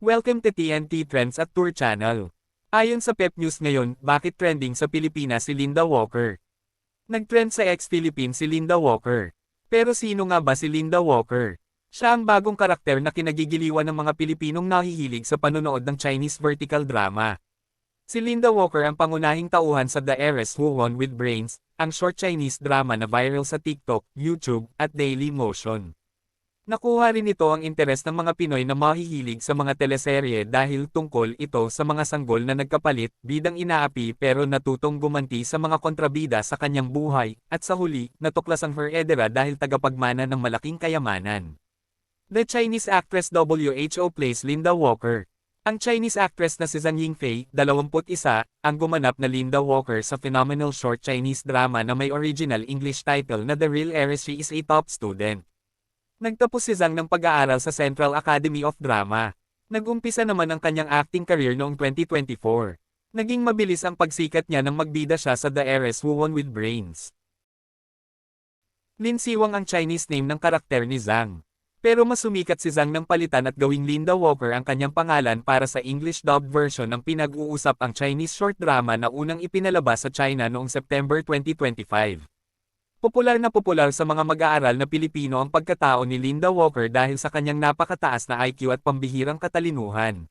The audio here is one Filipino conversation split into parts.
Welcome to TNT Trends at Tour Channel. Ayon sa Pep News ngayon, bakit trending sa Pilipinas si Linda Walker? Nag-trend sa ex-Philippine si Linda Walker. Pero sino nga ba si Linda Walker? Siya ang bagong karakter na kinagigiliwan ng mga Pilipinong nahihilig sa panonood ng Chinese vertical drama. Si Linda Walker ang pangunahing tauhan sa The Heiress Who Won with Brains, ang short Chinese drama na viral sa TikTok, YouTube, at Dailymotion. Nakuha rin ito ang interes ng mga Pinoy na mahihilig sa mga teleserye dahil tungkol ito sa mga sanggol na nagkapalit, bidang inaapi pero natutong gumanti sa mga kontrabida sa kanyang buhay, at sa huli, natuklas ang her-edera dahil tagapagmana ng malaking kayamanan. The Chinese actress WHO plays Linda Walker. Ang Chinese actress na si Zhang Yingfei, 21, ang gumanap na Linda Walker sa phenomenal short Chinese drama na may original English title na The Real Heiress. She is a top student. Nagtapos si Zhang ng pag-aaral sa Central Academy of Drama. Nag-umpisa naman ang kanyang acting career noong 2024. Naging mabilis ang pagsikat niya nang magbida siya sa The Heiress Who Won with Brains. Lin Siwang ang Chinese name ng karakter ni Zhang. Pero mas sumikat si Zhang nang palitan at gawing Linda Walker ang kanyang pangalan para sa English dubbed version ng pinag-uusap ang Chinese short drama na unang ipinalabas sa China noong September 2025. Popular sa mga mag-aaral na Pilipino ang pagkatao ni Linda Walker dahil sa kanyang napakataas na IQ at pambihirang katalinuhan.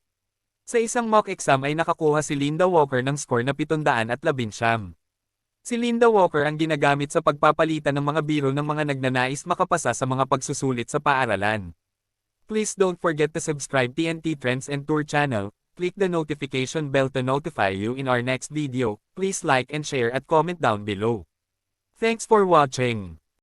Sa isang mock exam ay nakakuha si Linda Walker ng score na 719. Si Linda Walker ang ginagamit sa pagpapalitan ng mga biro ng mga nagnanais makapasa sa mga pagsusulit sa paaralan. Please don't forget to subscribe TNT Trends and Tour channel, click the notification bell to notify you in our next video, please like and share at comment down below. Thanks for watching.